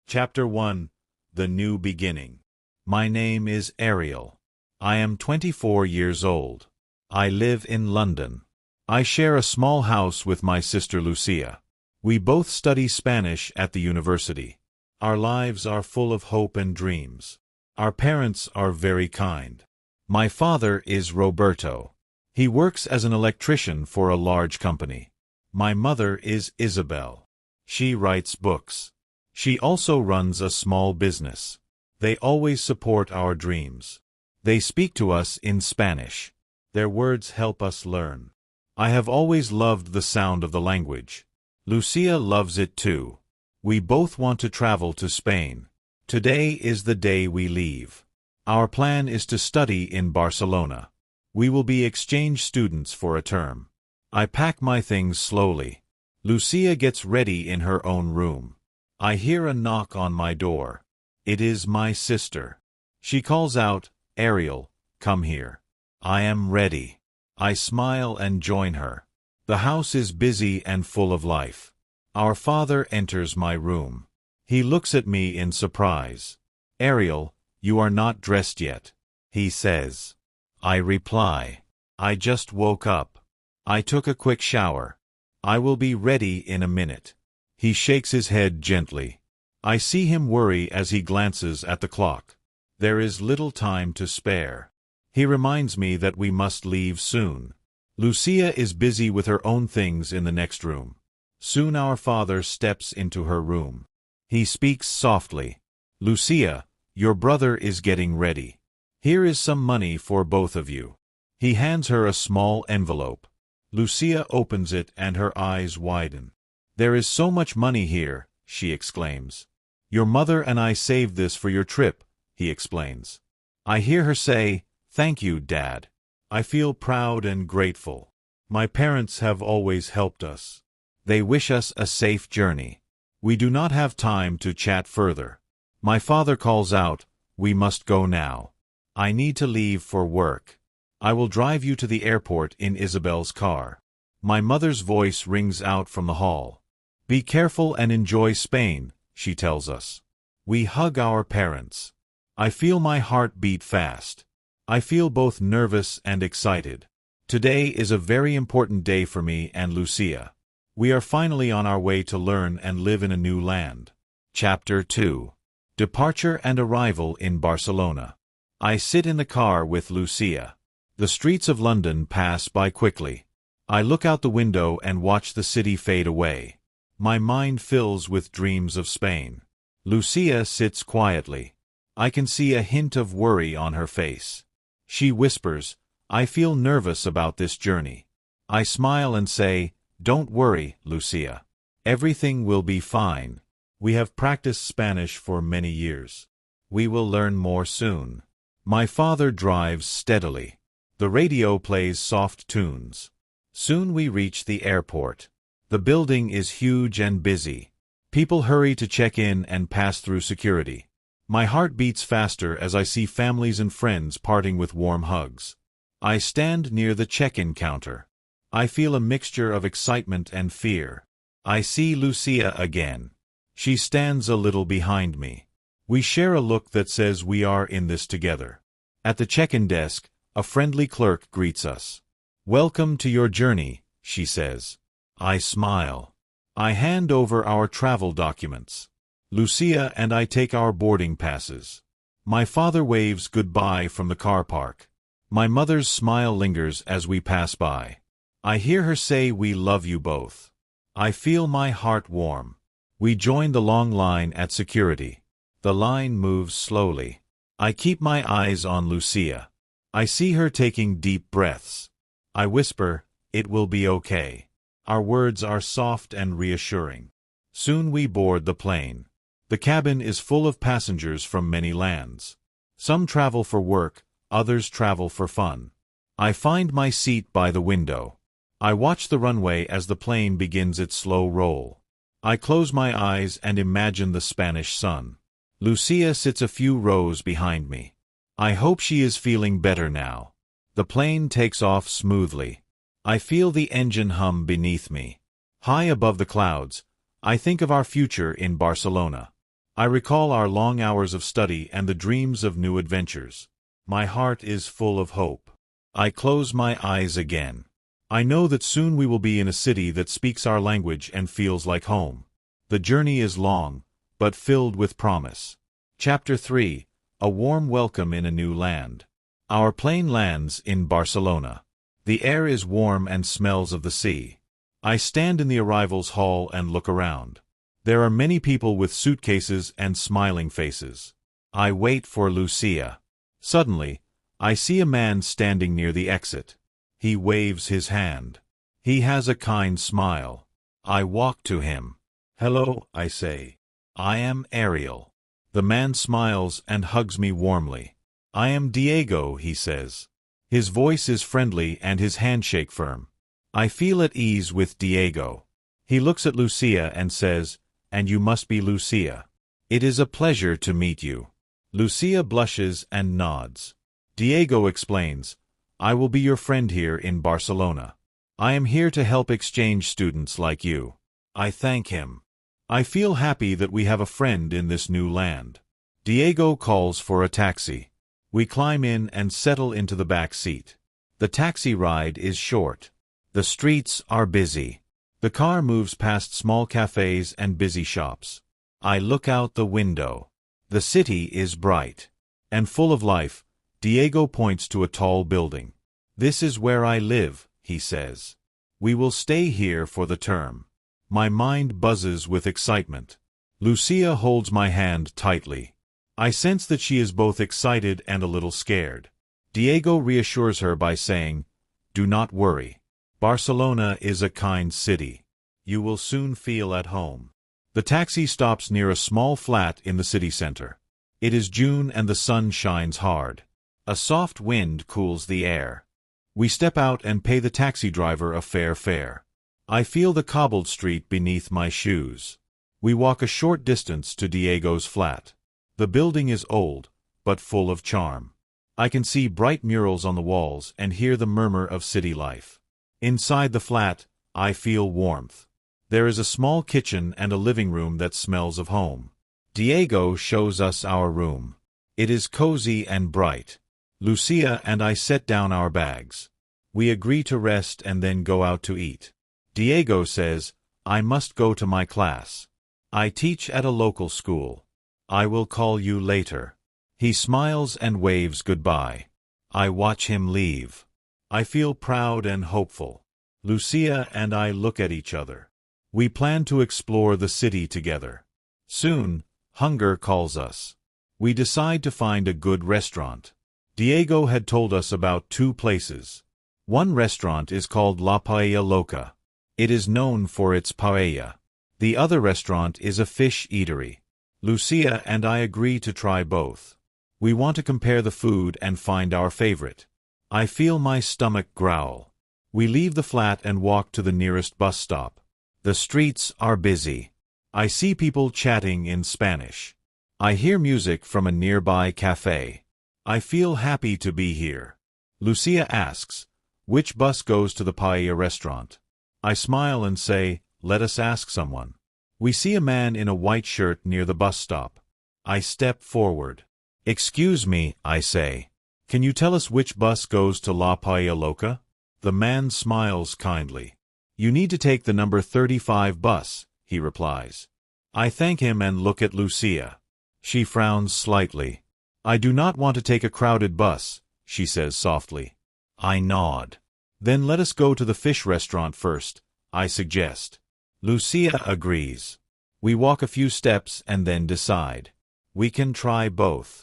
Chapter 1. The New Beginning. My name is Ariel. I am 24 years old. I live in London. I share a small house with my sister Lucia. We both study Spanish at the university. Our lives are full of hope and dreams. Our parents are very kind. My father is Roberto. He works as an electrician for a large company. My mother is Isabel. She writes books. She also runs a small business. They always support our dreams. They speak to us in Spanish. Their words help us learn. I have always loved the sound of the language. Lucia loves it too. We both want to travel to Spain. Today is the day we leave. Our plan is to study in Barcelona. We will be exchange students for a term. I pack my things slowly. Lucia gets ready in her own room. I hear a knock on my door. It is my sister. She calls out, "Ariel, come here." I am ready. I smile and join her. The house is busy and full of life. Our father enters my room. He looks at me in surprise. "Ariel, you are not dressed yet," he says. I reply, "I just woke up. I took a quick shower. I will be ready in a minute." He shakes his head gently. I see him worry as he glances at the clock. There is little time to spare. He reminds me that we must leave soon. Lucia is busy with her own things in the next room. Soon our father steps into her room. He speaks softly. "Lucia, your brother is getting ready. Here is some money for both of you." He hands her a small envelope. Lucia opens it and her eyes widen. "There is so much money here," she exclaims. "Your mother and I saved this for your trip," he explains. I hear her say, "Thank you, Dad." I feel proud and grateful. My parents have always helped us. They wish us a safe journey. We do not have time to chat further. My father calls out, "We must go now. I need to leave for work. I will drive you to the airport in Isabel's car." My mother's voice rings out from the hall. "Be careful and enjoy Spain," she tells us. We hug our parents. I feel my heart beat fast. I feel both nervous and excited. Today is a very important day for me and Lucia. We are finally on our way to learn and live in a new land. Chapter 2. Departure and Arrival in Barcelona. I sit in the car with Lucia. The streets of London pass by quickly. I look out the window and watch the city fade away. My mind fills with dreams of Spain. Lucia sits quietly. I can see a hint of worry on her face. She whispers, "I feel nervous about this journey." I smile and say, "Don't worry, Lucia. Everything will be fine. We have practiced Spanish for many years. We will learn more soon." My father drives steadily. The radio plays soft tunes. Soon we reach the airport. The building is huge and busy. People hurry to check in and pass through security. My heart beats faster as I see families and friends parting with warm hugs. I stand near the check-in counter. I feel a mixture of excitement and fear. I see Lucia again. She stands a little behind me. We share a look that says we are in this together. At the check-in desk, a friendly clerk greets us. "Welcome to your journey," she says. I smile. I hand over our travel documents. Lucia and I take our boarding passes. My father waves goodbye from the car park. My mother's smile lingers as we pass by. I hear her say, "We love you both." I feel my heart warm. We join the long line at security. The line moves slowly. I keep my eyes on Lucia. I see her taking deep breaths. I whisper, "It will be okay." Our words are soft and reassuring. Soon we board the plane. The cabin is full of passengers from many lands. Some travel for work, others travel for fun. I find my seat by the window. I watch the runway as the plane begins its slow roll. I close my eyes and imagine the Spanish sun. Lucia sits a few rows behind me. I hope she is feeling better now. The plane takes off smoothly. I feel the engine hum beneath me. High above the clouds, I think of our future in Barcelona. I recall our long hours of study and the dreams of new adventures. My heart is full of hope. I close my eyes again. I know that soon we will be in a city that speaks our language and feels like home. The journey is long, but filled with promise. Chapter 3. A warm welcome in a new land. Our plane lands in Barcelona. The air is warm and smells of the sea. I stand in the arrivals hall and look around. There are many people with suitcases and smiling faces. I wait for Lucia. Suddenly, I see a man standing near the exit. He waves his hand. He has a kind smile. I walk to him. "Hello," I say. "I am Ariel." The man smiles and hugs me warmly. "I am Diego," he says. His voice is friendly and his handshake firm. I feel at ease with Diego. He looks at Lucia and says, "And you must be Lucia. It is a pleasure to meet you." Lucia blushes and nods. Diego explains, "I will be your friend here in Barcelona. I am here to help exchange students like you." I thank him. I feel happy that we have a friend in this new land. Diego calls for a taxi. We climb in and settle into the back seat. The taxi ride is short. The streets are busy. The car moves past small cafes and busy shops. I look out the window. The city is bright and full of life. Diego points to a tall building. "This is where I live," he says. "We will stay here for the term." My mind buzzes with excitement. Lucia holds my hand tightly. I sense that she is both excited and a little scared. Diego reassures her by saying, "Do not worry. Barcelona is a kind city. You will soon feel at home." The taxi stops near a small flat in the city center. It is June and the sun shines hard. A soft wind cools the air. We step out and pay the taxi driver a fair fare. I feel the cobbled street beneath my shoes. We walk a short distance to Diego's flat. The building is old, but full of charm. I can see bright murals on the walls and hear the murmur of city life. Inside the flat, I feel warmth. There is a small kitchen and a living room that smells of home. Diego shows us our room. It is cozy and bright. Lucia and I set down our bags. We agree to rest and then go out to eat. Diego says, "I must go to my class. I teach at a local school. I will call you later." He smiles and waves goodbye. I watch him leave. I feel proud and hopeful. Lucia and I look at each other. We plan to explore the city together. Soon, hunger calls us. We decide to find a good restaurant. Diego had told us about 2 places. One restaurant is called La Paella Loca. It is known for its paella. The other restaurant is a fish eatery. Lucia and I agree to try both. We want to compare the food and find our favorite. I feel my stomach growl. We leave the flat and walk to the nearest bus stop. The streets are busy. I see people chatting in Spanish. I hear music from a nearby cafe. I feel happy to be here. Lucia asks, "Which bus goes to the paella restaurant?" I smile and say, "Let us ask someone." We see a man in a white shirt near the bus stop. I step forward. "Excuse me," I say. "Can you tell us which bus goes to La Paella Loca?" The man smiles kindly. "You need to take the number 35 bus," he replies. I thank him and look at Lucia. She frowns slightly. "I do not want to take a crowded bus," she says softly. I nod. "Then let us go to the fish restaurant first," I suggest. Lucia agrees. We walk a few steps and then decide. We can try both.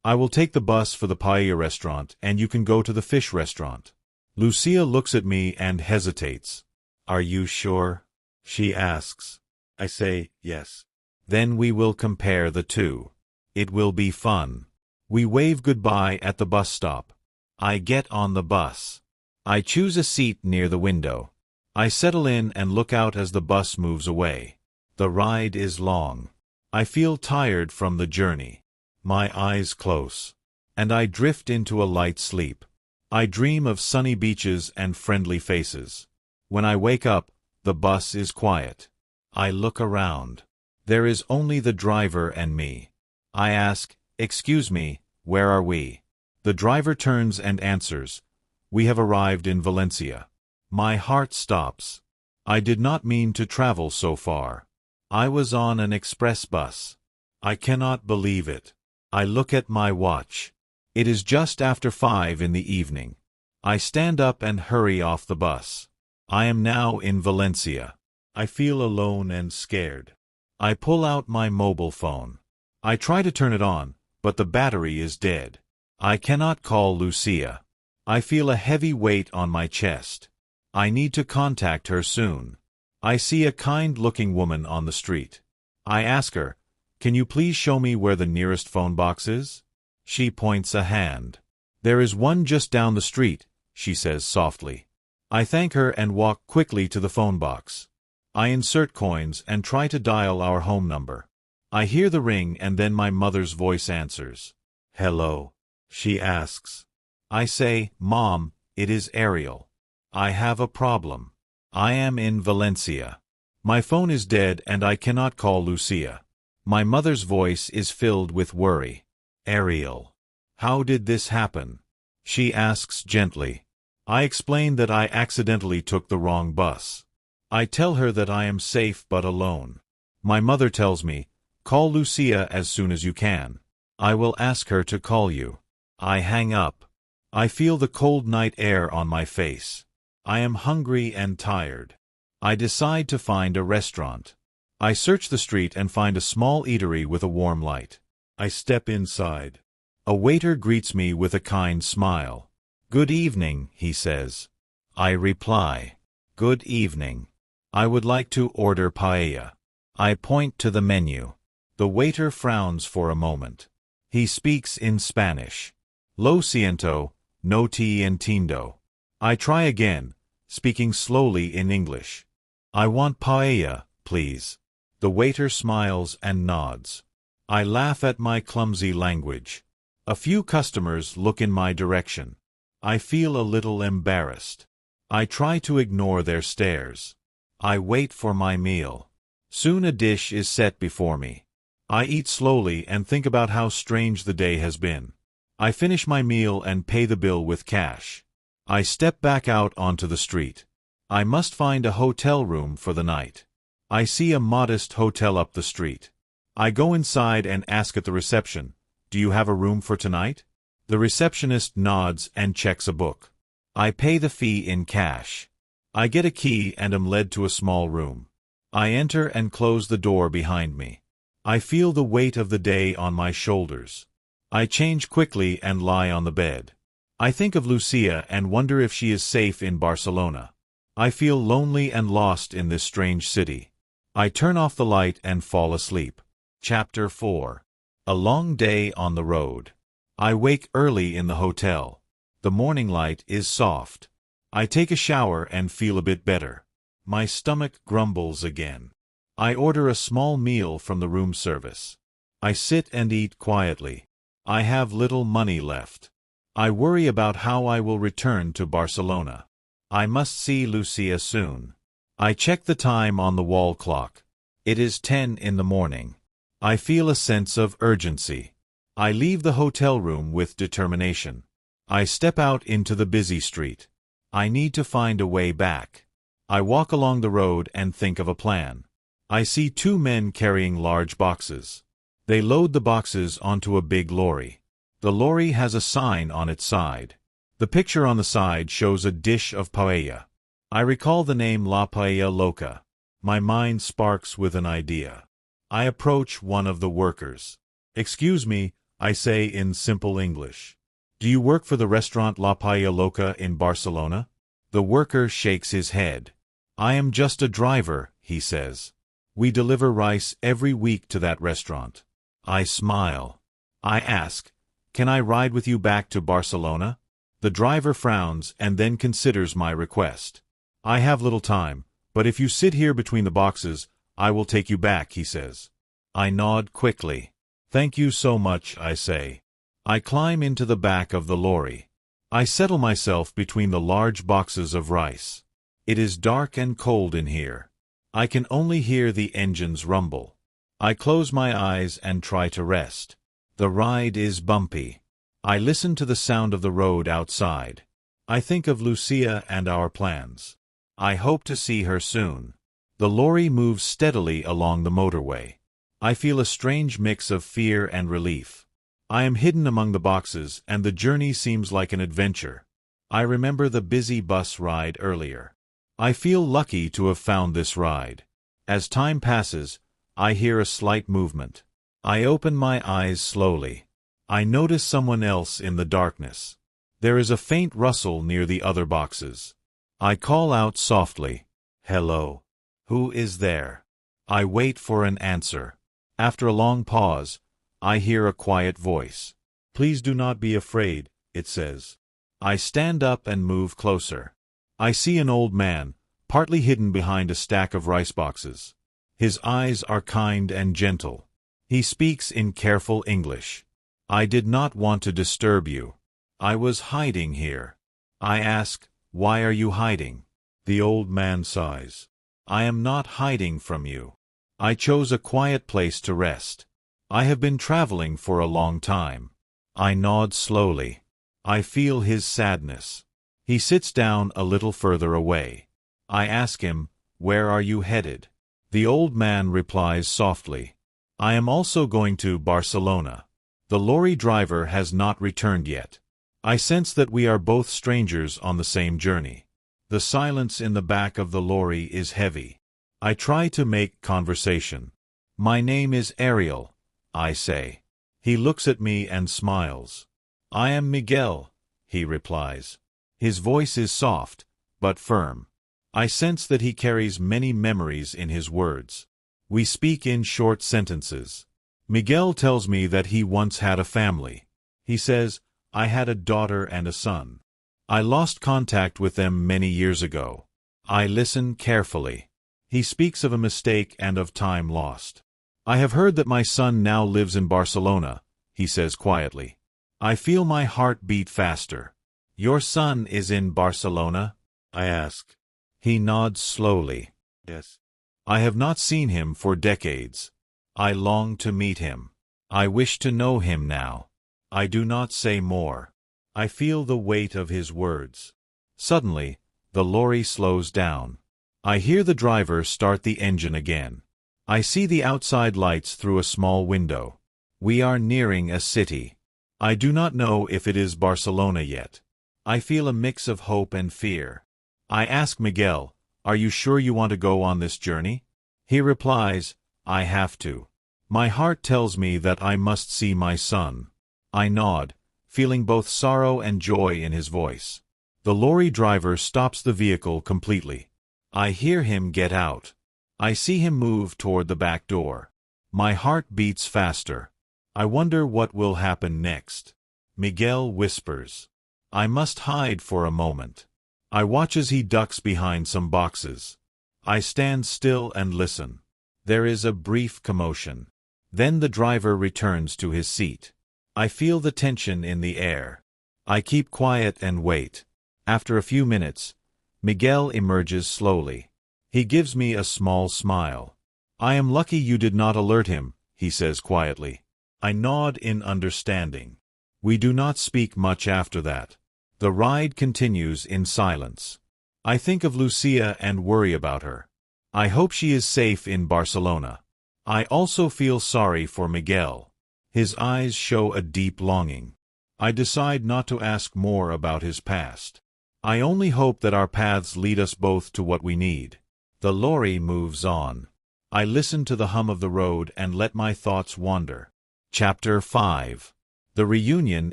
I will take the bus for the paella restaurant and you can go to the fish restaurant. Lucia looks at me and hesitates. "Are you sure?" she asks. I say, "Yes." Then we will compare the two. It will be fun. We wave goodbye at the bus stop. I get on the bus. I choose a seat near the window. I settle in and look out as the bus moves away. The ride is long. I feel tired from the journey. My eyes close, and I drift into a light sleep. I dream of sunny beaches and friendly faces. When I wake up, the bus is quiet. I look around. There is only the driver and me. I ask, "Excuse me, where are we?" The driver turns and answers, "We have arrived in Valencia." My heart stops. I did not mean to travel so far. I was on an express bus. I cannot believe it. I look at my watch. It is just after 5 in the evening. I stand up and hurry off the bus. I am now in Valencia. I feel alone and scared. I pull out my mobile phone. I try to turn it on, but the battery is dead. I cannot call Lucia. I feel a heavy weight on my chest. I need to contact her soon. I see a kind-looking woman on the street. I ask her, "Can you please show me where the nearest phone box is?" She points a hand. "There is one just down the street," she says softly. I thank her and walk quickly to the phone box. I insert coins and try to dial our home number. I hear the ring and then my mother's voice answers. "Hello?" she asks. I say, "Mom, it is Ariel. I have a problem. I am in Valencia. My phone is dead and I cannot call Lucia." My mother's voice is filled with worry. "Ariel, how did this happen?" she asks gently. I explain that I accidentally took the wrong bus. I tell her that I am safe but alone. My mother tells me, "Call Lucia as soon as you can. I will ask her to call you." I hang up. I feel the cold night air on my face. I am hungry and tired. I decide to find a restaurant. I search the street and find a small eatery with a warm light. I step inside. A waiter greets me with a kind smile. "Good evening," he says. I reply, "Good evening. I would like to order paella." I point to the menu. The waiter frowns for a moment. He speaks in Spanish. "Lo siento, no te entiendo." I try again, speaking slowly in English. "I want paella, please." The waiter smiles and nods. I laugh at my clumsy language. A few customers look in my direction. I feel a little embarrassed. I try to ignore their stares. I wait for my meal. Soon a dish is set before me. I eat slowly and think about how strange the day has been. I finish my meal and pay the bill with cash. I step back out onto the street. I must find a hotel room for the night. I see a modest hotel up the street. I go inside and ask at the reception, "Do you have a room for tonight?" The receptionist nods and checks a book. I pay the fee in cash. I get a key and am led to a small room. I enter and close the door behind me. I feel the weight of the day on my shoulders. I change quickly and lie on the bed. I think of Lucia and wonder if she is safe in Barcelona. I feel lonely and lost in this strange city. I turn off the light and fall asleep. Chapter 4. A long day on the road. I wake early in the hotel. The morning light is soft. I take a shower and feel a bit better. My stomach grumbles again. I order a small meal from the room service. I sit and eat quietly. I have little money left. I worry about how I will return to Barcelona. I must see Lucia soon. I check the time on the wall clock. It is 10 in the morning. I feel a sense of urgency. I leave the hotel room with determination. I step out into the busy street. I need to find a way back. I walk along the road and think of a plan. I see 2 men carrying large boxes. They load the boxes onto a big lorry. The lorry has a sign on its side. The picture on the side shows a dish of paella. I recall the name La Paella Loca. My mind sparks with an idea. I approach one of the workers. "Excuse me," I say in simple English. "Do you work for the restaurant La Paella Loca in Barcelona?" The worker shakes his head. "I am just a driver," he says. "We deliver rice every week to that restaurant." I smile. I ask, "Can I ride with you back to Barcelona?" The driver frowns and then considers my request. "I have little time, but if you sit here between the boxes, I will take you back," he says. I nod quickly. "Thank you so much," I say. I climb into the back of the lorry. I settle myself between the large boxes of rice. It is dark and cold in here. I can only hear the engines rumble. I close my eyes and try to rest. The ride is bumpy. I listen to the sound of the road outside. I think of Lucia and our plans. I hope to see her soon. The lorry moves steadily along the motorway. I feel a strange mix of fear and relief. I am hidden among the boxes, and the journey seems like an adventure. I remember the busy bus ride earlier. I feel lucky to have found this ride. As time passes, I hear a slight movement. I open my eyes slowly. I notice someone else in the darkness. There is a faint rustle near the other boxes. I call out softly, "Hello. Who is there?" I wait for an answer. After a long pause, I hear a quiet voice. "Please do not be afraid," it says. I stand up and move closer. I see an old man, partly hidden behind a stack of rice boxes. His eyes are kind and gentle. He speaks in careful English. "I did not want to disturb you. I was hiding here." I ask, "Why are you hiding?" The old man sighs. "I am not hiding from you. I chose a quiet place to rest. I have been traveling for a long time." I nod slowly. I feel his sadness. He sits down a little further away. I ask him, "Where are you headed?" The old man replies softly, "I am also going to Barcelona." The lorry driver has not returned yet. I sense that we are both strangers on the same journey. The silence in the back of the lorry is heavy. I try to make conversation. "My name is Ariel," I say. He looks at me and smiles. "I am Miguel," he replies. His voice is soft, but firm. I sense that he carries many memories in his words. We speak in short sentences. Miguel tells me that he once had a family. He says, "I had a daughter and a son. I lost contact with them many years ago." I listen carefully. He speaks of a mistake and of time lost. "I have heard that my son now lives in Barcelona," he says quietly. I feel my heart beat faster. "Your son is in Barcelona?" I ask. He nods slowly. "Yes." "I have not seen him for decades. I long to meet him. I wish to know him now." I do not say more. I feel the weight of his words. Suddenly, the lorry slows down. I hear the driver start the engine again. I see the outside lights through a small window. We are nearing a city. I do not know if it is Barcelona yet. I feel a mix of hope and fear. I ask Miguel, "Are you sure you want to go on this journey?" He replies, "I have to. My heart tells me that I must see my son." I nod, feeling both sorrow and joy in his voice. The lorry driver stops the vehicle completely. I hear him get out. I see him move toward the back door. My heart beats faster. I wonder what will happen next. Miguel whispers, "I must hide for a moment." I watch as he ducks behind some boxes. I stand still and listen. There is a brief commotion. Then the driver returns to his seat. I feel the tension in the air. I keep quiet and wait. After a few minutes, Miguel emerges slowly. He gives me a small smile. "I am lucky you did not alert him," he says quietly. I nod in understanding. We do not speak much after that. The ride continues in silence. I think of Lucia and worry about her. I hope she is safe in Barcelona. I also feel sorry for Miguel. His eyes show a deep longing. I decide not to ask more about his past. I only hope that our paths lead us both to what we need. The lorry moves on. I listen to the hum of the road and let my thoughts wander. Chapter 5. The Reunion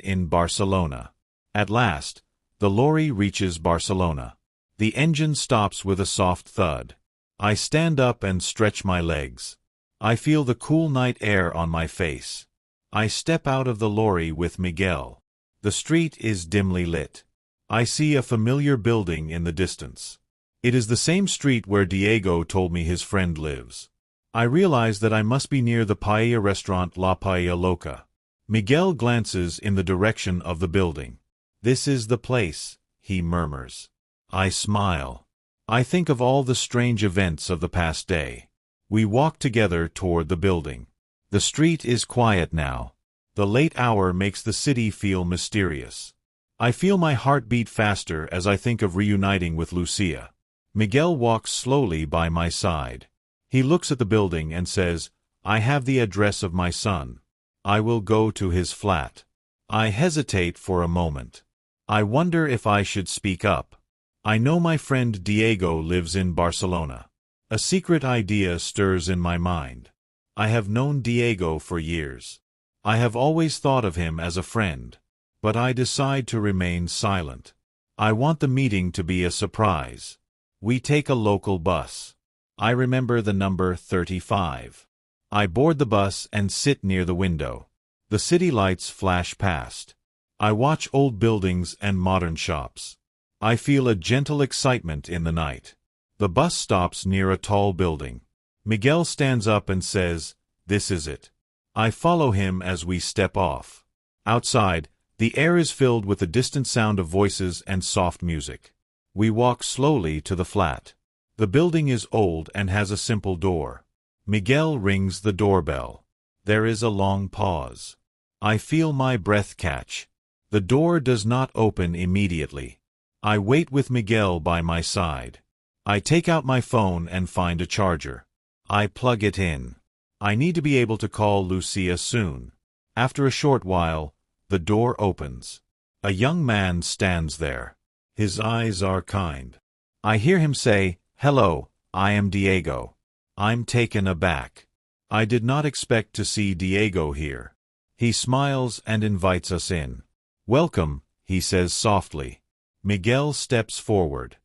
in Barcelona. At last, the lorry reaches Barcelona. The engine stops with a soft thud. I stand up and stretch my legs. I feel the cool night air on my face. I step out of the lorry with Miguel. The street is dimly lit. I see a familiar building in the distance. It is the same street where Diego told me his friend lives. I realize that I must be near the paella restaurant La Paella Loca. Miguel glances in the direction of the building. "This is the place," he murmurs. I smile. I think of all the strange events of the past day. We walk together toward the building. The street is quiet now. The late hour makes the city feel mysterious. I feel my heart beat faster as I think of reuniting with Lucia. Miguel walks slowly by my side. He looks at the building and says, "I have the address of my son. I will go to his flat." I hesitate for a moment. I wonder if I should speak up. I know my friend Diego lives in Barcelona. A secret idea stirs in my mind. I have known Diego for years. I have always thought of him as a friend. But I decide to remain silent. I want the meeting to be a surprise. We take a local bus. I remember the number 35. I board the bus and sit near the window. The city lights flash past. I watch old buildings and modern shops. I feel a gentle excitement in the night. The bus stops near a tall building. Miguel stands up and says, "This is it." I follow him as we step off. Outside, the air is filled with the distant sound of voices and soft music. We walk slowly to the flat. The building is old and has a simple door. Miguel rings the doorbell. There is a long pause. I feel my breath catch. The door does not open immediately. I wait with Miguel by my side. I take out my phone and find a charger. I plug it in. I need to be able to call Lucia soon. After a short while, the door opens. A young man stands there. His eyes are kind. I hear him say, "Hello, I am Diego." I'm taken aback. I did not expect to see Diego here. He smiles and invites us in. "Welcome," he says softly. Miguel steps forward.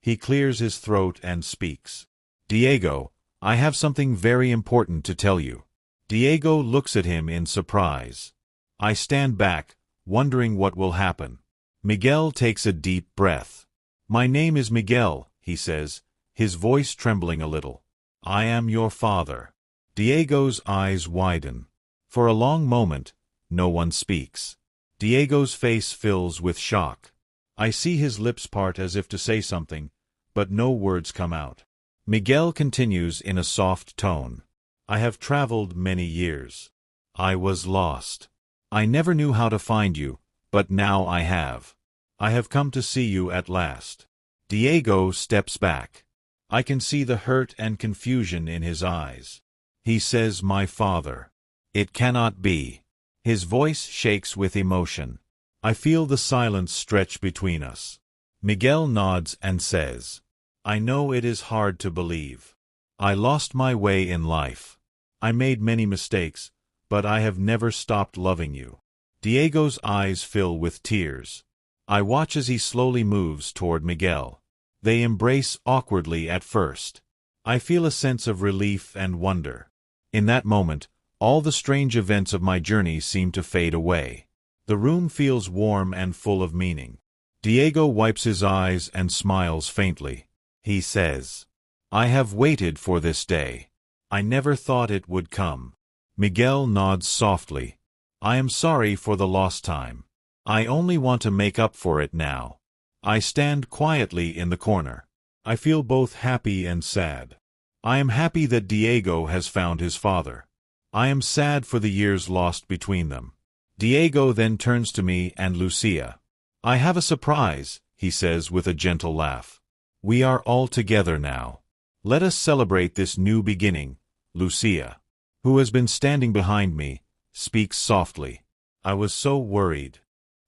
He clears his throat and speaks. "Diego, I have something very important to tell you." Diego looks at him in surprise. I stand back, wondering what will happen. Miguel takes a deep breath. "My name is Miguel," he says, his voice trembling a little. "I am your father." Diego's eyes widen. For a long moment, no one speaks. Diego's face fills with shock. I see his lips part as if to say something, but no words come out. Miguel continues in a soft tone. "I have traveled many years. I was lost. I never knew how to find you, but now I have. I have come to see you at last." Diego steps back. I can see the hurt and confusion in his eyes. He says, "My father." It cannot be. His voice shakes with emotion. I feel the silence stretch between us. Miguel nods and says, "I know it is hard to believe. I lost my way in life. I made many mistakes, but I have never stopped loving you." Diego's eyes fill with tears. I watch as he slowly moves toward Miguel. They embrace awkwardly at first. I feel a sense of relief and wonder. In that moment, all the strange events of my journey seem to fade away. The room feels warm and full of meaning. Diego wipes his eyes and smiles faintly. He says, "I have waited for this day. I never thought it would come." Miguel nods softly. "I am sorry for the lost time. I only want to make up for it now." I stand quietly in the corner. I feel both happy and sad. I am happy that Diego has found his father. I am sad for the years lost between them. Diego then turns to me and Lucia. "I have a surprise," he says with a gentle laugh. "We are all together now. Let us celebrate this new beginning." Lucia, who has been standing behind me, speaks softly. "I was so worried.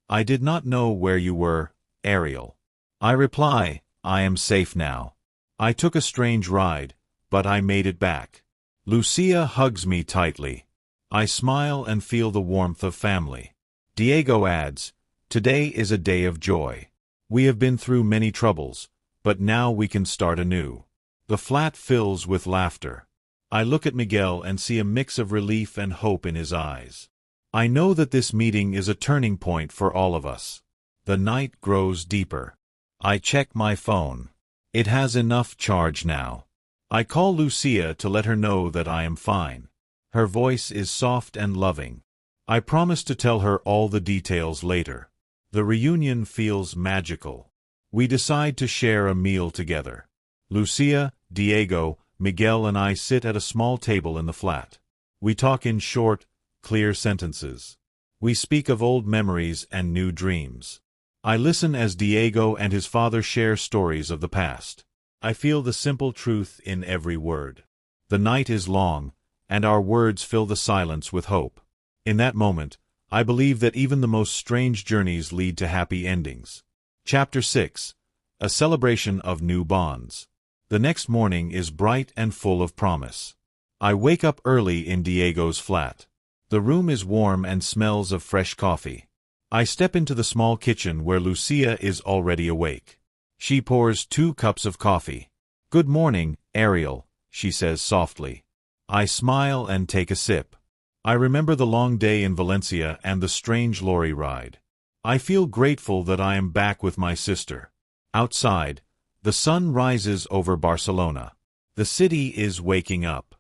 I did not know where you were, Ariel." I reply, "I am safe now. I took a strange ride, but I made it back." Lucia hugs me tightly. I smile and feel the warmth of family. Diego adds, "Today is a day of joy. We have been through many troubles, but now we can start anew." The flat fills with laughter. I look at Miguel and see a mix of relief and hope in his eyes. I know that this meeting is a turning point for all of us. The night grows deeper. I check my phone. It has enough charge now. I call Lucia to let her know that I am fine. Her voice is soft and loving. I promise to tell her all the details later. The reunion feels magical. We decide to share a meal together. Lucia, Diego, Miguel and I sit at a small table in the flat. We talk in short, clear sentences. We speak of old memories and new dreams. I listen as Diego and his father share stories of the past. I feel the simple truth in every word. The night is long, and our words fill the silence with hope. In that moment, I believe that even the most strange journeys lead to happy endings. Chapter 6. A celebration of new bonds. The next morning is bright and full of promise. I wake up early in Diego's flat. The room is warm and smells of fresh coffee. I step into the small kitchen where Lucia is already awake. She pours 2 cups of coffee. "Good morning, Ariel," she says softly. I smile and take a sip. I remember the long day in Valencia and the strange lorry ride. I feel grateful that I am back with my sister. Outside, the sun rises over Barcelona. The city is waking up.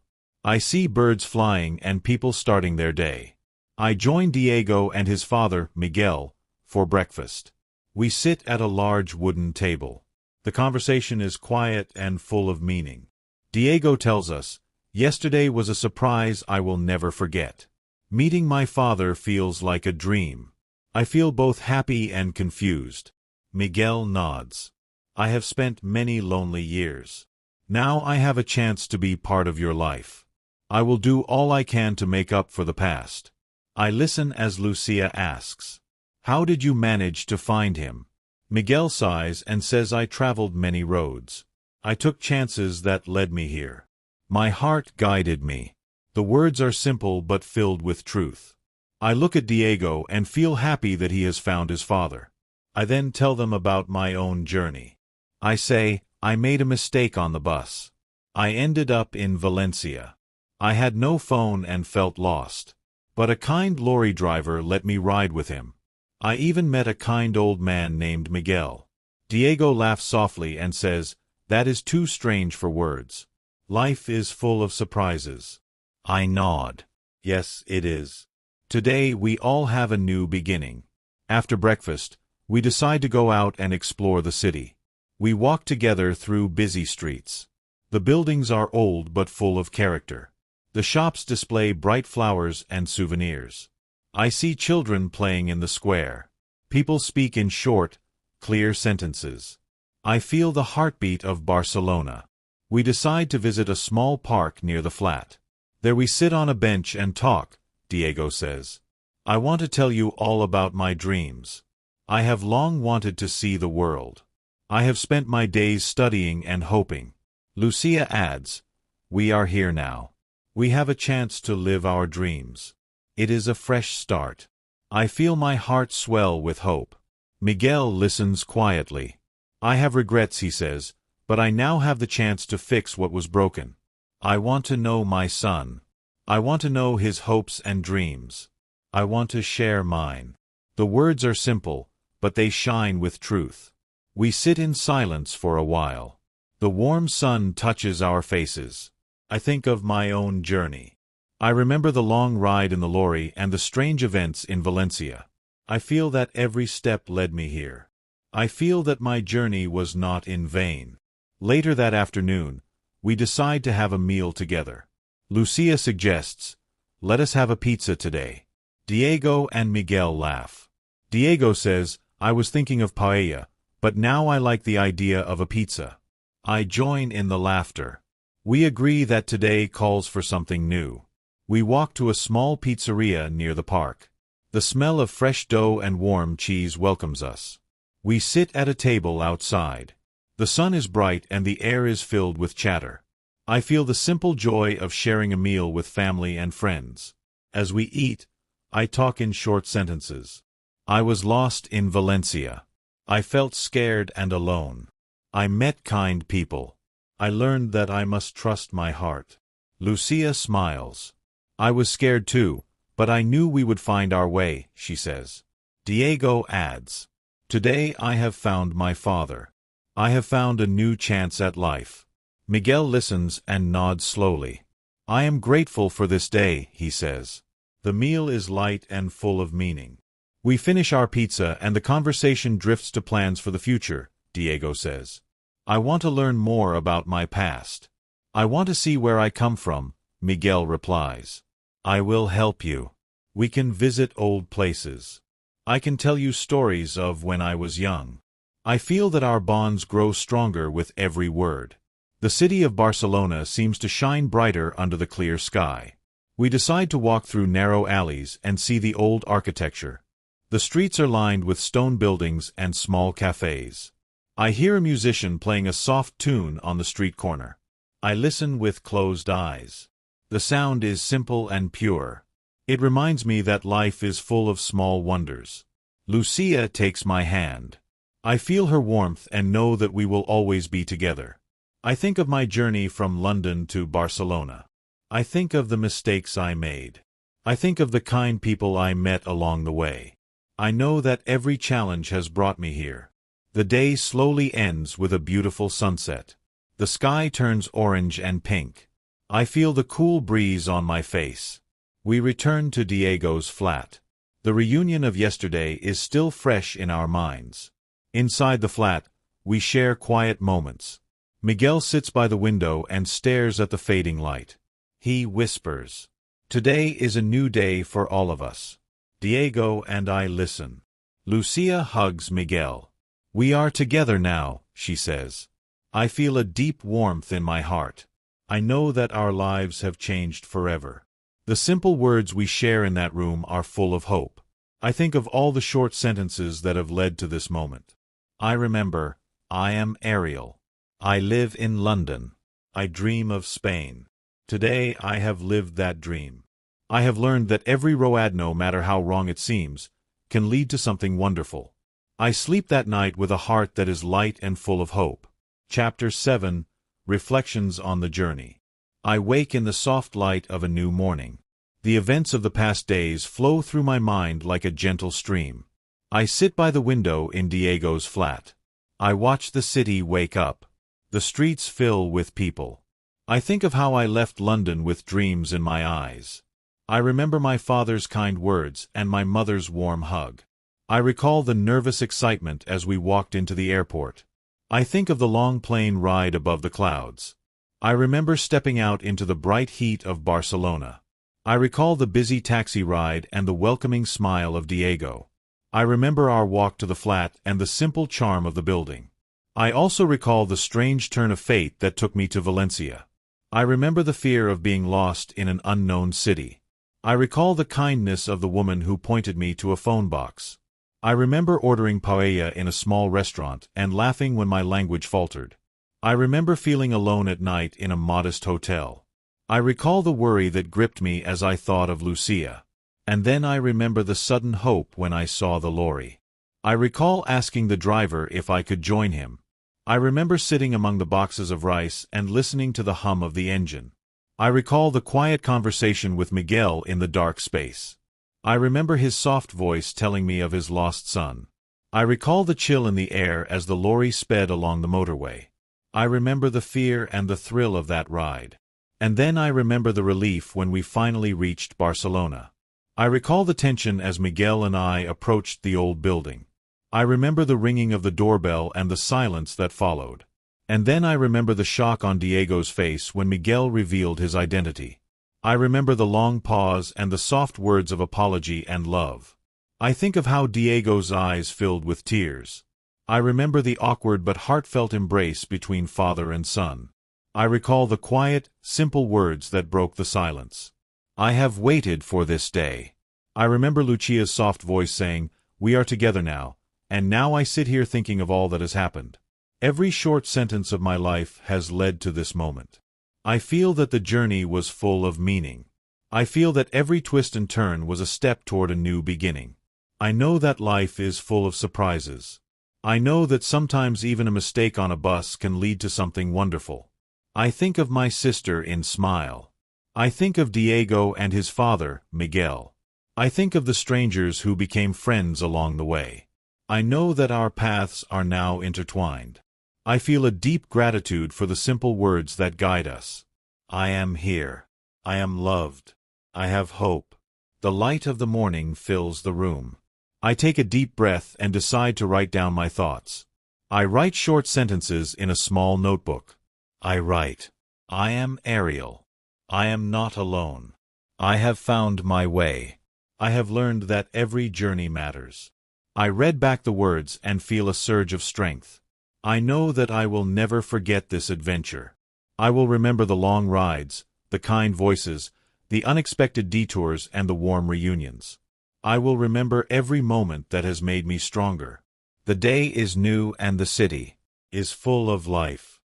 I see birds flying and people starting their day. I join Diego and his father, Miguel, for breakfast. We sit at a large wooden table. The conversation is quiet and full of meaning. Diego tells us, "Yesterday was a surprise I will never forget. Meeting my father feels like a dream. I feel both happy and confused." Miguel nods. "I have spent many lonely years. Now I have a chance to be part of your life. I will do all I can to make up for the past." I listen as Lucia asks, "How did you manage to find him?" Miguel sighs and says, "I traveled many roads. I took chances that led me here. My heart guided me." The words are simple but filled with truth. I look at Diego and feel happy that he has found his father. I then tell them about my own journey. I say, I made a mistake on the bus. I ended up in Valencia. I had no phone and felt lost. But a kind lorry driver let me ride with him. I even met a kind old man named Miguel. Diego laughs softly and says, "That is too strange for words. Life is full of surprises." I nod. Yes, it is. Today we all have a new beginning. After breakfast, we decide to go out and explore the city. We walk together through busy streets. The buildings are old but full of character. The shops display bright flowers and souvenirs. I see children playing in the square. People speak in short, clear sentences. I feel the heartbeat of Barcelona. We decide to visit a small park near the flat. There we sit on a bench and talk, Diego says. "I want to tell you all about my dreams. I have long wanted to see the world. I have spent my days studying and hoping." Lucia adds, "We are here now. We have a chance to live our dreams. It is a fresh start." I feel my heart swell with hope. Miguel listens quietly. "I have regrets," he says, "but I now have the chance to fix what was broken. I want to know my son. I want to know his hopes and dreams. I want to share mine." The words are simple, but they shine with truth. We sit in silence for a while. The warm sun touches our faces. I think of my own journey. I remember the long ride in the lorry and the strange events in Valencia. I feel that every step led me here. I feel that my journey was not in vain. Later that afternoon, we decide to have a meal together. Lucia suggests, "Let us have a pizza today." Diego and Miguel laugh. Diego says, "I was thinking of paella, but now I like the idea of a pizza." I join in the laughter. We agree that today calls for something new. We walk to a small pizzeria near the park. The smell of fresh dough and warm cheese welcomes us. We sit at a table outside. The sun is bright and the air is filled with chatter. I feel the simple joy of sharing a meal with family and friends. As we eat, I talk in short sentences. I was lost in Valencia. I felt scared and alone. I met kind people. I learned that I must trust my heart. Lucia smiles. "I was scared too, but I knew we would find our way," she says. Diego adds, "Today I have found my father. I have found a new chance at life." Miguel listens and nods slowly. "I am grateful for this day," he says. The meal is light and full of meaning. We finish our pizza and the conversation drifts to plans for the future, Diego says. "I want to learn more about my past. I want to see where I come from, Miguel replies. I will help you. We can visit old places. I can tell you stories of when I was young. I feel that our bonds grow stronger with every word. The city of Barcelona seems to shine brighter under the clear sky. We decide to walk through narrow alleys and see the old architecture. The streets are lined with stone buildings and small cafes. I hear a musician playing a soft tune on the street corner. I listen with closed eyes. The sound is simple and pure. It reminds me that life is full of small wonders. Lucia takes my hand. I feel her warmth and know that we will always be together. I think of my journey from London to Barcelona. I think of the mistakes I made. I think of the kind people I met along the way. I know that every challenge has brought me here. The day slowly ends with a beautiful sunset. The sky turns orange and pink. I feel the cool breeze on my face. We return to Diego's flat. The reunion of yesterday is still fresh in our minds. Inside the flat, we share quiet moments. Miguel sits by the window and stares at the fading light. He whispers, "Today is a new day for all of us." Diego and I listen. Lucia hugs Miguel. "We are together now," she says. I feel a deep warmth in my heart. I know that our lives have changed forever. The simple words we share in that room are full of hope. I think of all the short sentences that have led to this moment. I remember, I am Ariel. I live in London. I dream of Spain. Today I have lived that dream. I have learned that every road, no matter how wrong it seems, can lead to something wonderful. I sleep that night with a heart that is light and full of hope. Chapter 7, Reflections on the Journey. I wake in the soft light of a new morning. The events of the past days flow through my mind like a gentle stream. I sit by the window in Diego's flat. I watch the city wake up. The streets fill with people. I think of how I left London with dreams in my eyes. I remember my father's kind words and my mother's warm hug. I recall the nervous excitement as we walked into the airport. I think of the long plane ride above the clouds. I remember stepping out into the bright heat of Barcelona. I recall the busy taxi ride and the welcoming smile of Diego. I remember our walk to the flat and the simple charm of the building. I also recall the strange turn of fate that took me to Valencia. I remember the fear of being lost in an unknown city. I recall the kindness of the woman who pointed me to a phone box. I remember ordering paella in a small restaurant and laughing when my language faltered. I remember feeling alone at night in a modest hotel. I recall the worry that gripped me as I thought of Lucia. And then I remember the sudden hope when I saw the lorry. I recall asking the driver if I could join him. I remember sitting among the boxes of rice and listening to the hum of the engine. I recall the quiet conversation with Miguel in the dark space. I remember his soft voice telling me of his lost son. I recall the chill in the air as the lorry sped along the motorway. I remember the fear and the thrill of that ride. And then I remember the relief when we finally reached Barcelona. I recall the tension as Miguel and I approached the old building. I remember the ringing of the doorbell and the silence that followed. And then I remember the shock on Diego's face when Miguel revealed his identity. I remember the long pause and the soft words of apology and love. I think of how Diego's eyes filled with tears. I remember the awkward but heartfelt embrace between father and son. I recall the quiet, simple words that broke the silence. I have waited for this day. I remember Lucia's soft voice saying, "We are together now," and now I sit here thinking of all that has happened. Every short sentence of my life has led to this moment. I feel that the journey was full of meaning. I feel that every twist and turn was a step toward a new beginning. I know that life is full of surprises. I know that sometimes even a mistake on a bus can lead to something wonderful. I think of my sister in Smile. I think of Diego and his father, Miguel. I think of the strangers who became friends along the way. I know that our paths are now intertwined. I feel a deep gratitude for the simple words that guide us. I am here. I am loved. I have hope. The light of the morning fills the room. I take a deep breath and decide to write down my thoughts. I write short sentences in a small notebook. I write, I am Ariel. I am not alone. I have found my way. I have learned that every journey matters. I read back the words and feel a surge of strength. I know that I will never forget this adventure. I will remember the long rides, the kind voices, the unexpected detours and the warm reunions. I will remember every moment that has made me stronger. The day is new and the city is full of life.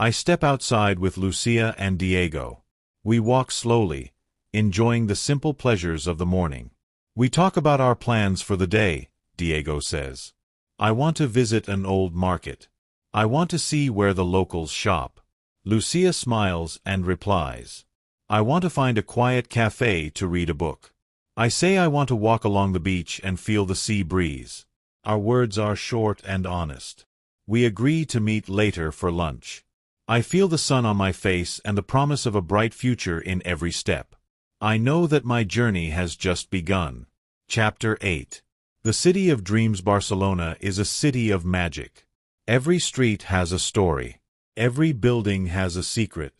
I step outside with Lucia and Diego. We walk slowly, enjoying the simple pleasures of the morning. We talk about our plans for the day, Diego says. I want to visit an old market. I want to see where the locals shop. Lucia smiles and replies, I want to find a quiet cafe to read a book. I say I want to walk along the beach and feel the sea breeze. Our words are short and honest. We agree to meet later for lunch. I feel the sun on my face and the promise of a bright future in every step. I know that my journey has just begun. Chapter 8. The City of Dreams. Barcelona is a city of magic. Every street has a story. Every building has a secret.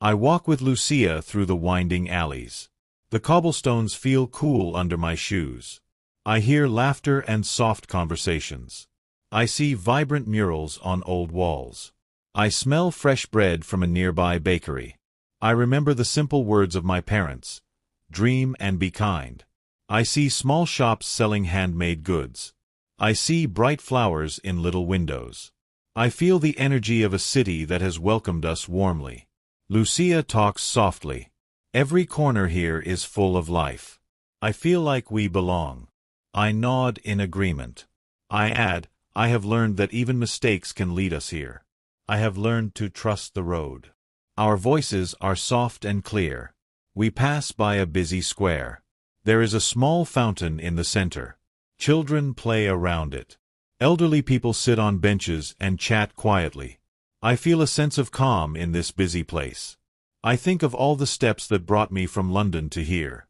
I walk with Lucia through the winding alleys. The cobblestones feel cool under my shoes. I hear laughter and soft conversations. I see vibrant murals on old walls. I smell fresh bread from a nearby bakery. I remember the simple words of my parents. Dream and be kind. I see small shops selling handmade goods. I see bright flowers in little windows. I feel the energy of a city that has welcomed us warmly. Lucia talks softly. Every corner here is full of life. I feel like we belong. I nod in agreement. I add, I have learned that even mistakes can lead us here. I have learned to trust the road. Our voices are soft and clear. We pass by a busy square. There is a small fountain in the center. Children play around it. Elderly people sit on benches and chat quietly. I feel a sense of calm in this busy place. I think of all the steps that brought me from London to here.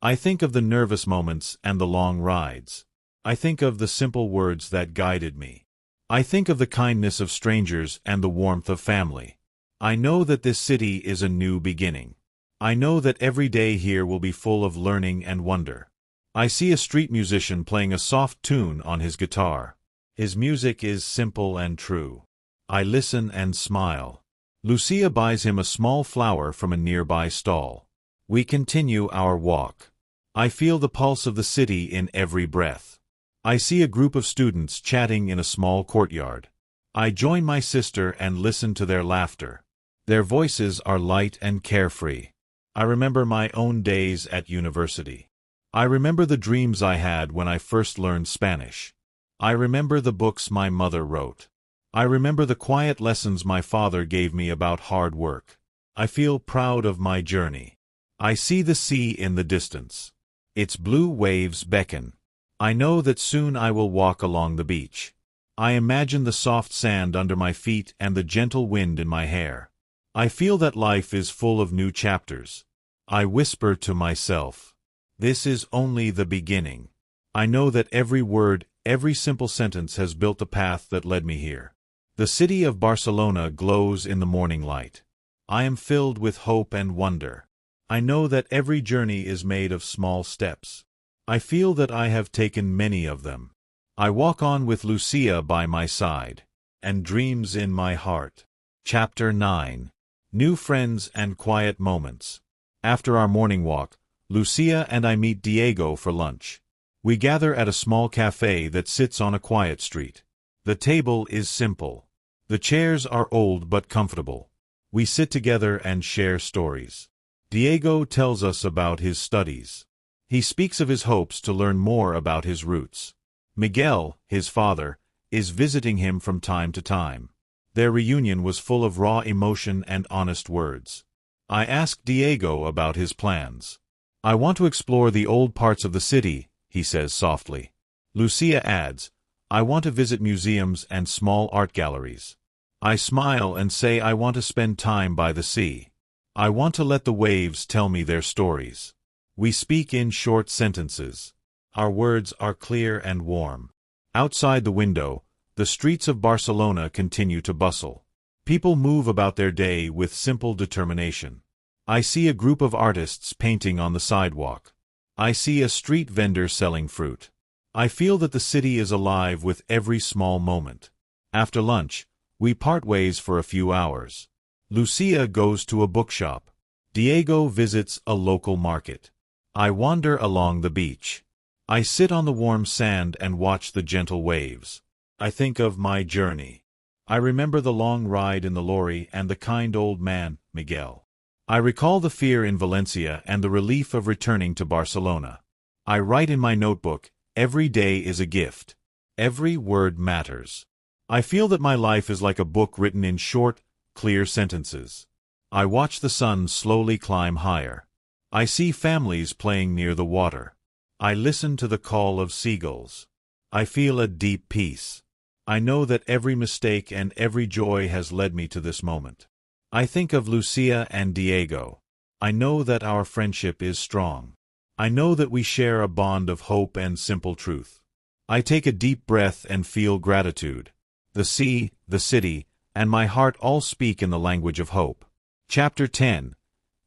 I think of the nervous moments and the long rides. I think of the simple words that guided me. I think of the kindness of strangers and the warmth of family. I know that this city is a new beginning. I know that every day here will be full of learning and wonder. I see a street musician playing a soft tune on his guitar. His music is simple and true. I listen and smile. Lucia buys him a small flower from a nearby stall. We continue our walk. I feel the pulse of the city in every breath. I see a group of students chatting in a small courtyard. I join my sister and listen to their laughter. Their voices are light and carefree. I remember my own days at university. I remember the dreams I had when I first learned Spanish. I remember the books my mother wrote. I remember the quiet lessons my father gave me about hard work. I feel proud of my journey. I see the sea in the distance. Its blue waves beckon. I know that soon I will walk along the beach. I imagine the soft sand under my feet and the gentle wind in my hair. I feel that life is full of new chapters. I whisper to myself, this is only the beginning. I know that every word, every simple sentence has built the path that led me here. The city of Barcelona glows in the morning light. I am filled with hope and wonder. I know that every journey is made of small steps. I feel that I have taken many of them. I walk on with Lucia by my side, and dreams in my heart. Chapter 9. New Friends and Quiet Moments. After our morning walk, Lucia and I meet Diego for lunch. We gather at a small cafe that sits on a quiet street. The table is simple. The chairs are old but comfortable. We sit together and share stories. Diego tells us about his studies. He speaks of his hopes to learn more about his roots. Miguel, his father, is visiting him from time to time. Their reunion was full of raw emotion and honest words. I ask Diego about his plans. I want to explore the old parts of the city, he says softly. Lucia adds, I want to visit museums and small art galleries. I smile and say I want to spend time by the sea. I want to let the waves tell me their stories. We speak in short sentences. Our words are clear and warm. Outside the window, the streets of Barcelona continue to bustle. People move about their day with simple determination. I see a group of artists painting on the sidewalk. I see a street vendor selling fruit. I feel that the city is alive with every small moment. After lunch, we part ways for a few hours. Lucia goes to a bookshop. Diego visits a local market. I wander along the beach. I sit on the warm sand and watch the gentle waves. I think of my journey. I remember the long ride in the lorry and the kind old man, Miguel. I recall the fear in Valencia and the relief of returning to Barcelona. I write in my notebook, every day is a gift. Every word matters. I feel that my life is like a book written in short, clear sentences. I watch the sun slowly climb higher. I see families playing near the water. I listen to the call of seagulls. I feel a deep peace. I know that every mistake and every joy has led me to this moment. I think of Lucia and Diego. I know that our friendship is strong. I know that we share a bond of hope and simple truth. I take a deep breath and feel gratitude. The sea, the city, and my heart all speak in the language of hope. Chapter 10.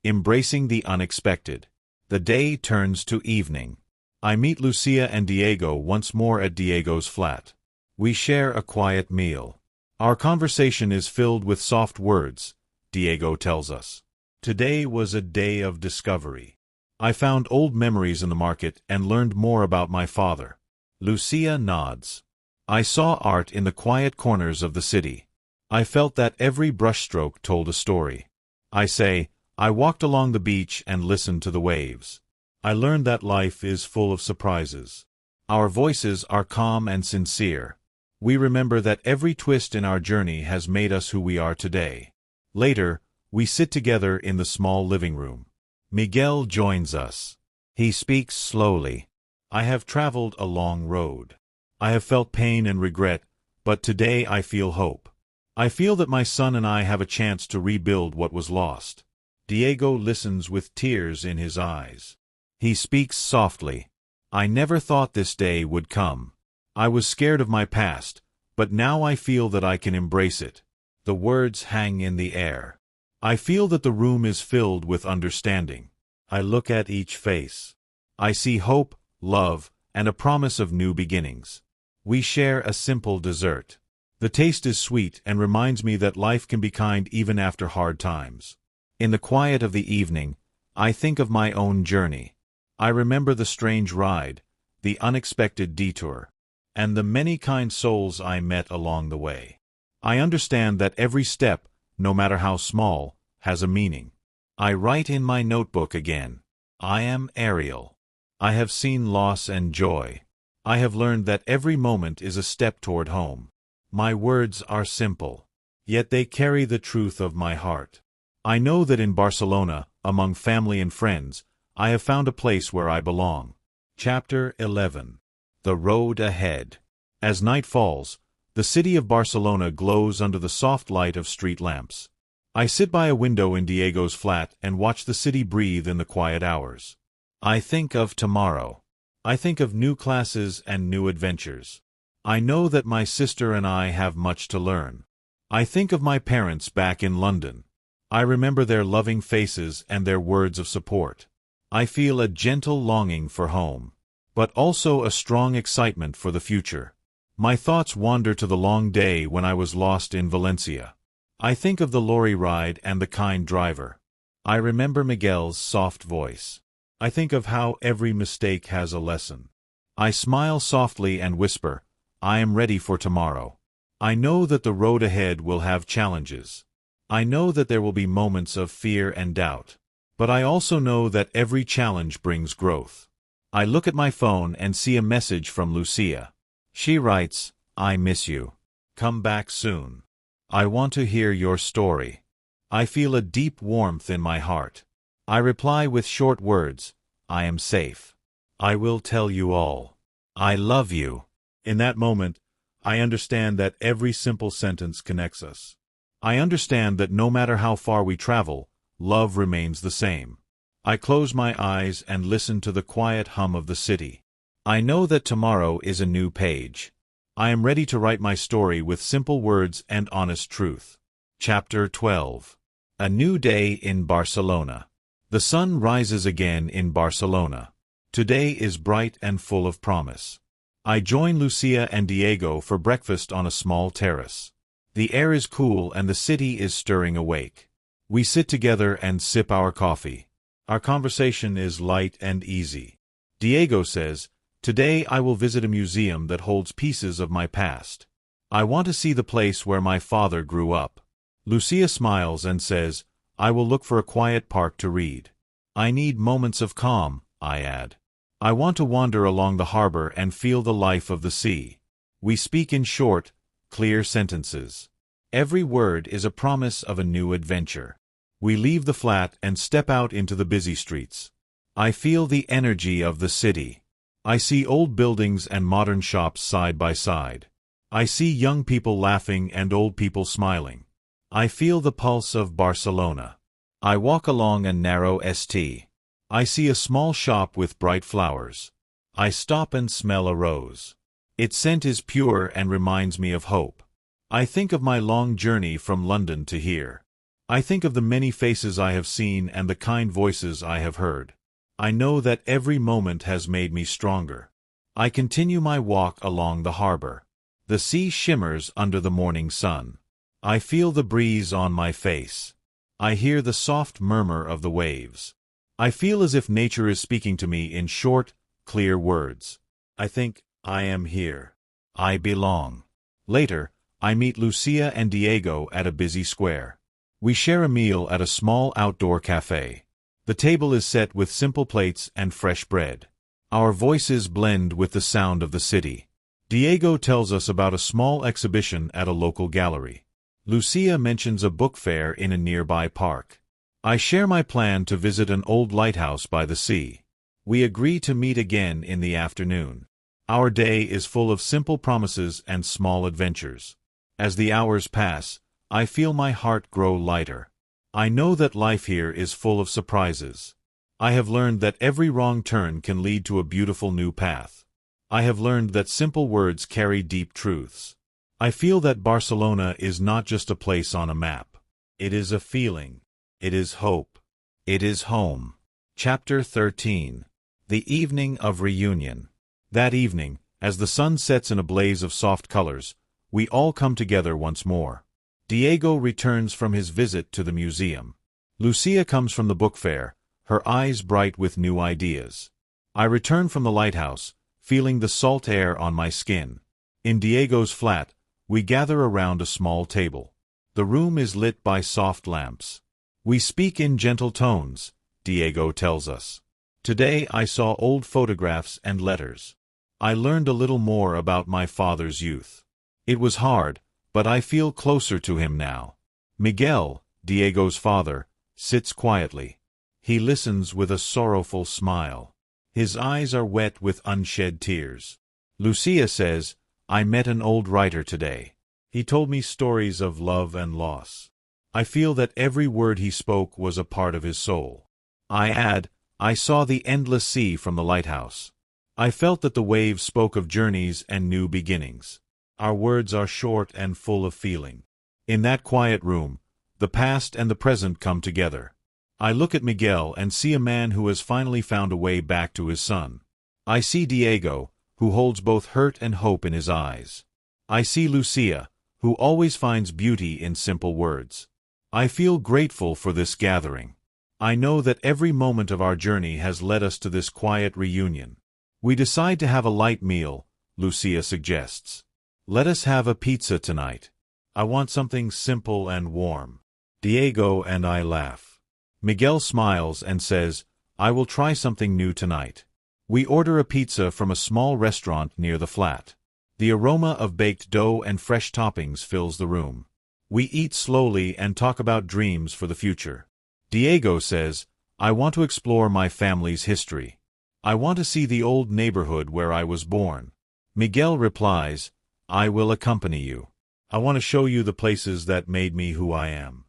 Embracing the Unexpected. The day turns to evening. I meet Lucia and Diego once more at Diego's flat. We share a quiet meal. Our conversation is filled with soft words, Diego tells us. Today was a day of discovery. I found old memories in the market and learned more about my father. Lucia nods. I saw art in the quiet corners of the city. I felt that every brushstroke told a story. I say, I walked along the beach and listened to the waves. I learned that life is full of surprises. Our voices are calm and sincere. We remember that every twist in our journey has made us who we are today. Later, we sit together in the small living room. Miguel joins us. He speaks slowly. I have traveled a long road. I have felt pain and regret, but today I feel hope. I feel that my son and I have a chance to rebuild what was lost. Diego listens with tears in his eyes. He speaks softly. I never thought this day would come. I was scared of my past, but now I feel that I can embrace it. The words hang in the air. I feel that the room is filled with understanding. I look at each face. I see hope, love, and a promise of new beginnings. We share a simple dessert. The taste is sweet and reminds me that life can be kind even after hard times. In the quiet of the evening, I think of my own journey. I remember the strange ride, the unexpected detour, and the many kind souls I met along the way. I understand that every step, no matter how small, has a meaning. I write in my notebook again. I am Ariel. I have seen loss and joy. I have learned that every moment is a step toward home. My words are simple, yet they carry the truth of my heart. I know that in Barcelona, among family and friends, I have found a place where I belong. Chapter 11. The Road Ahead. As night falls, the city of Barcelona glows under the soft light of street lamps. I sit by a window in Diego's flat and watch the city breathe in the quiet hours. I think of tomorrow. I think of new classes and new adventures. I know that my sister and I have much to learn. I think of my parents back in London. I remember their loving faces and their words of support. I feel a gentle longing for home, but also a strong excitement for the future. My thoughts wander to the long day when I was lost in Valencia. I think of the lorry ride and the kind driver. I remember Miguel's soft voice. I think of how every mistake has a lesson. I smile softly and whisper, I am ready for tomorrow. I know that the road ahead will have challenges. I know that there will be moments of fear and doubt. But I also know that every challenge brings growth. I look at my phone and see a message from Lucia. She writes, I miss you. Come back soon. I want to hear your story. I feel a deep warmth in my heart. I reply with short words, I am safe. I will tell you all. I love you. In that moment, I understand that every simple sentence connects us. I understand that no matter how far we travel, love remains the same. I close my eyes and listen to the quiet hum of the city. I know that tomorrow is a new page. I am ready to write my story with simple words and honest truth. Chapter 12. A New Day in Barcelona. The sun rises again in Barcelona. Today is bright and full of promise. I join Lucia and Diego for breakfast on a small terrace. The air is cool and the city is stirring awake. We sit together and sip our coffee. Our conversation is light and easy. Diego says, "Today I will visit a museum that holds pieces of my past. I want to see the place where my father grew up." Lucia smiles and says, "I will look for a quiet park to read." "I need moments of calm," I add. "I want to wander along the harbor and feel the life of the sea." We speak in short, clear sentences. Every word is a promise of a new adventure. We leave the flat and step out into the busy streets. I feel the energy of the city. I see old buildings and modern shops side by side. I see young people laughing and old people smiling. I feel the pulse of Barcelona. I walk along a narrow St. I see a small shop with bright flowers. I stop and smell a rose. Its scent is pure and reminds me of hope. I think of my long journey from London to here. I think of the many faces I have seen and the kind voices I have heard. I know that every moment has made me stronger. I continue my walk along the harbor. The sea shimmers under the morning sun. I feel the breeze on my face. I hear the soft murmur of the waves. I feel as if nature is speaking to me in short, clear words. I think, I am here. I belong. Later, I meet Lucia and Diego at a busy square. We share a meal at a small outdoor cafe. The table is set with simple plates and fresh bread. Our voices blend with the sound of the city. Diego tells us about a small exhibition at a local gallery. Lucia mentions a book fair in a nearby park. I share my plan to visit an old lighthouse by the sea. We agree to meet again in the afternoon. Our day is full of simple promises and small adventures. As the hours pass, I feel my heart grow lighter. I know that life here is full of surprises. I have learned that every wrong turn can lead to a beautiful new path. I have learned that simple words carry deep truths. I feel that Barcelona is not just a place on a map. It is a feeling. It is hope. It is home. Chapter 13. The Evening of Reunion. That evening, as the sun sets in a blaze of soft colors, we all come together once more. Diego returns from his visit to the museum. Lucia comes from the book fair, her eyes bright with new ideas. I return from the lighthouse, feeling the salt air on my skin. In Diego's flat, we gather around a small table. The room is lit by soft lamps. We speak in gentle tones, Diego tells us. Today I saw old photographs and letters. I learned a little more about my father's youth. It was hard, but I feel closer to him now. Miguel, Diego's father, sits quietly. He listens with a sorrowful smile. His eyes are wet with unshed tears. Lucia says, "I met an old writer today. He told me stories of love and loss. I feel that every word he spoke was a part of his soul." I add, "I saw the endless sea from the lighthouse. I felt that the waves spoke of journeys and new beginnings. Our words are short and full of feeling." In that quiet room, the past and the present come together. I look at Miguel and see a man who has finally found a way back to his son. I see Diego, who holds both hurt and hope in his eyes. I see Lucia, who always finds beauty in simple words. I feel grateful for this gathering. I know that every moment of our journey has led us to this quiet reunion. We decide to have a light meal, Lucia suggests. "Let us have a pizza tonight. I want something simple and warm." Diego and I laugh. Miguel smiles and says, "I will try something new tonight." We order a pizza from a small restaurant near the flat. The aroma of baked dough and fresh toppings fills the room. We eat slowly and talk about dreams for the future. Diego says, "I want to explore my family's history. I want to see the old neighborhood where I was born." Miguel replies, "I will accompany you. I want to show you the places that made me who I am."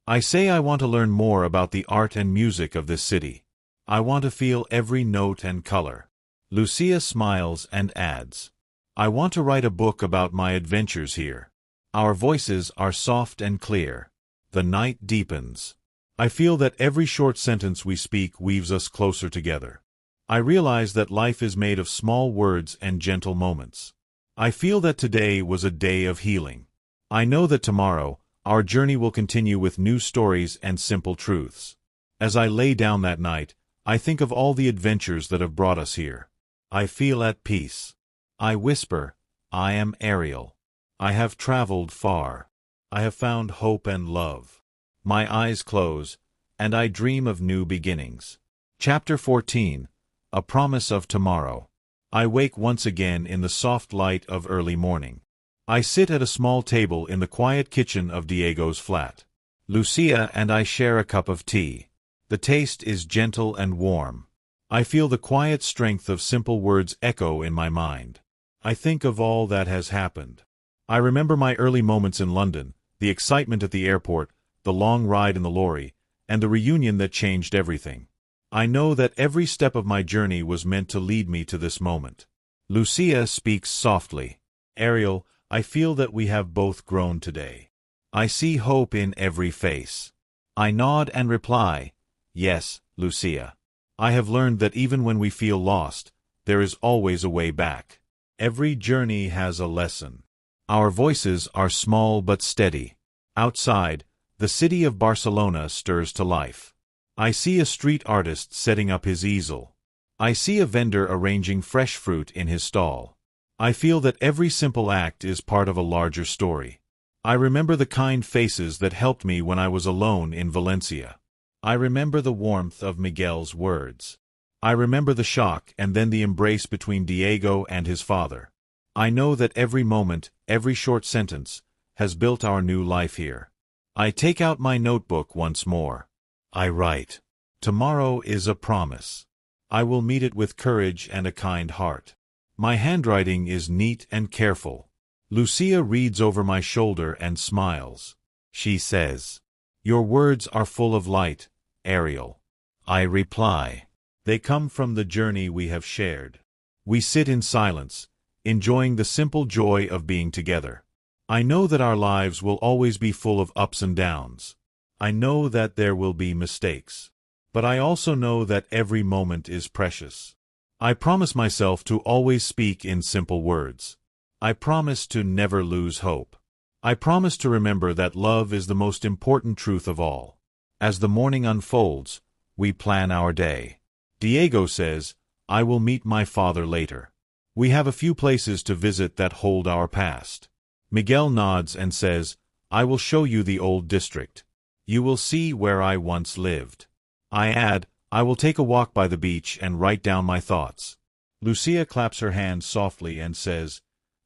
I say I want to learn more about the art and music of this city. I want to feel every note and color. Lucia smiles and adds, "I want to write a book about my adventures here." Our voices are soft and clear. The night deepens. I feel that every short sentence we speak weaves us closer together. I realize that life is made of small words and gentle moments. I feel that today was a day of healing. I know that tomorrow, our journey will continue with new stories and simple truths. As I lay down that night, I think of all the adventures that have brought us here. I feel at peace. I whisper, I am Ariel. I have traveled far. I have found hope and love. My eyes close, and I dream of new beginnings. Chapter 14. A Promise of Tomorrow. I wake once again in the soft light of early morning. I sit at a small table in the quiet kitchen of Diego's flat. Lucia and I share a cup of tea. The taste is gentle and warm. I feel the quiet strength of simple words echo in my mind. I think of all that has happened. I remember my early moments in London, the excitement at the airport, the long ride in the lorry, and the reunion that changed everything. I know that every step of my journey was meant to lead me to this moment. Lucia speaks softly. Ariel, I feel that we have both grown today. I see hope in every face. I nod and reply, yes, Lucia. I have learned that even when we feel lost, there is always a way back. Every journey has a lesson. Our voices are small but steady. Outside, the city of Barcelona stirs to life. I see a street artist setting up his easel. I see a vendor arranging fresh fruit in his stall. I feel that every simple act is part of a larger story. I remember the kind faces that helped me when I was alone in Valencia. I remember the warmth of Miguel's words. I remember the shock and then the embrace between Diego and his father. I know that every moment, every short sentence, has built our new life here. I take out my notebook once more. I write. Tomorrow is a promise. I will meet it with courage and a kind heart. My handwriting is neat and careful. Lucia reads over my shoulder and smiles. She says, your words are full of light, Ariel. I reply, they come from the journey we have shared. We sit in silence, enjoying the simple joy of being together. I know that our lives will always be full of ups and downs. I know that there will be mistakes. But I also know that every moment is precious. I promise myself to always speak in simple words. I promise to never lose hope. I promise to remember that love is the most important truth of all. As the morning unfolds, we plan our day. Diego says, I will meet my father later. We have a few places to visit that hold our past. Miguel nods and says, I will show you the old district. You will see where I once lived. I add, I will take a walk by the beach and write down my thoughts. Lucia claps her hands softly and says,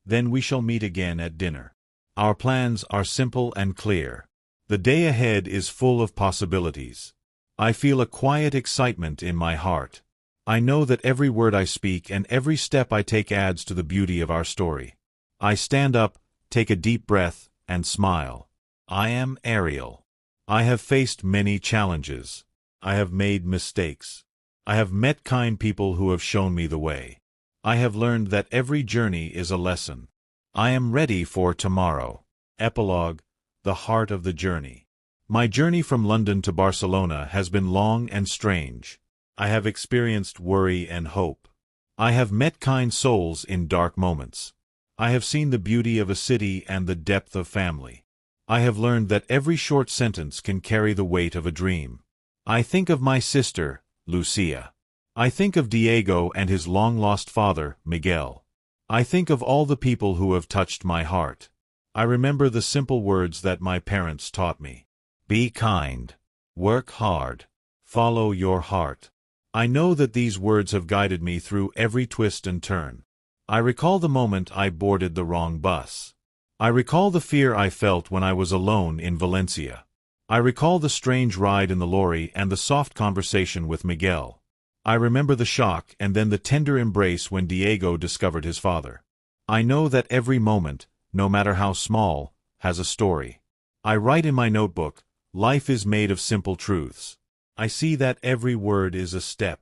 then we shall meet again at dinner. Our plans are simple and clear. The day ahead is full of possibilities. I feel a quiet excitement in my heart. I know that every word I speak and every step I take adds to the beauty of our story. I stand up, take a deep breath, and smile. I am Ariel. I have faced many challenges. I have made mistakes. I have met kind people who have shown me the way. I have learned that every journey is a lesson. I am ready for tomorrow. Epilogue, the heart of the journey. My journey from London to Barcelona has been long and strange. I have experienced worry and hope. I have met kind souls in dark moments. I have seen the beauty of a city and the depth of family. I have learned that every short sentence can carry the weight of a dream. I think of my sister, Lucia. I think of Diego and his long-lost father, Miguel. I think of all the people who have touched my heart. I remember the simple words that my parents taught me. Be kind. Work hard. Follow your heart. I know that these words have guided me through every twist and turn. I recall the moment I boarded the wrong bus. I recall the fear I felt when I was alone in Valencia. I recall the strange ride in the lorry and the soft conversation with Miguel. I remember the shock and then the tender embrace when Diego discovered his father. I know that every moment, no matter how small, has a story. I write in my notebook, life is made of simple truths. I see that every word is a step.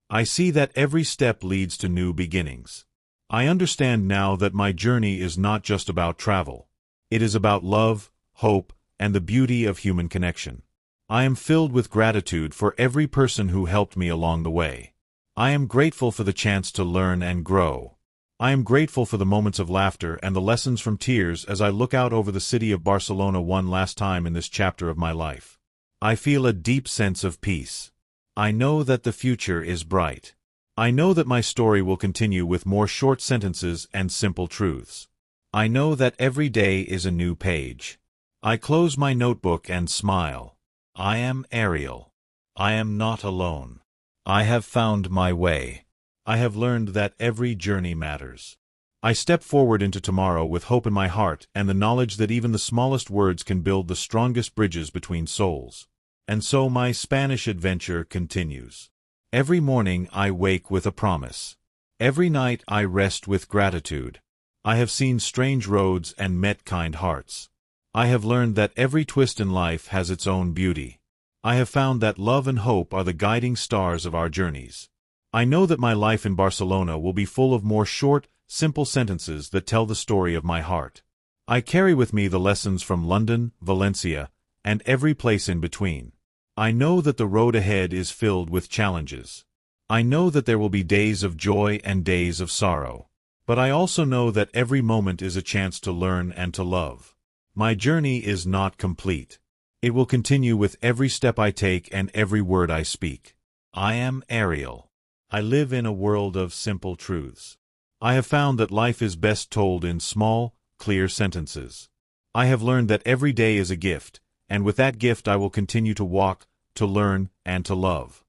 I see that every step leads to new beginnings. I understand now that my journey is not just about travel. It is about love, hope, and the beauty of human connection. I am filled with gratitude for every person who helped me along the way. I am grateful for the chance to learn and grow. I am grateful for the moments of laughter and the lessons from tears as I look out over the city of Barcelona one last time in this chapter of my life. I feel a deep sense of peace. I know that the future is bright. I know that my story will continue with more short sentences and simple truths. I know that every day is a new page. I close my notebook and smile. I am Ariel. I am not alone. I have found my way. I have learned that every journey matters. I step forward into tomorrow with hope in my heart and the knowledge that even the smallest words can build the strongest bridges between souls. And so my Spanish adventure continues. Every morning I wake with a promise. Every night I rest with gratitude. I have seen strange roads and met kind hearts. I have learned that every twist in life has its own beauty. I have found that love and hope are the guiding stars of our journeys. I know that my life in Barcelona will be full of more short, simple sentences that tell the story of my heart. I carry with me the lessons from London, Valencia, and every place in between. I know that the road ahead is filled with challenges. I know that there will be days of joy and days of sorrow. But I also know that every moment is a chance to learn and to love. My journey is not complete. It will continue with every step I take and every word I speak. I am Ariel. I live in a world of simple truths. I have found that life is best told in small, clear sentences. I have learned that every day is a gift, and with that gift I will continue to walk, to learn, and to love.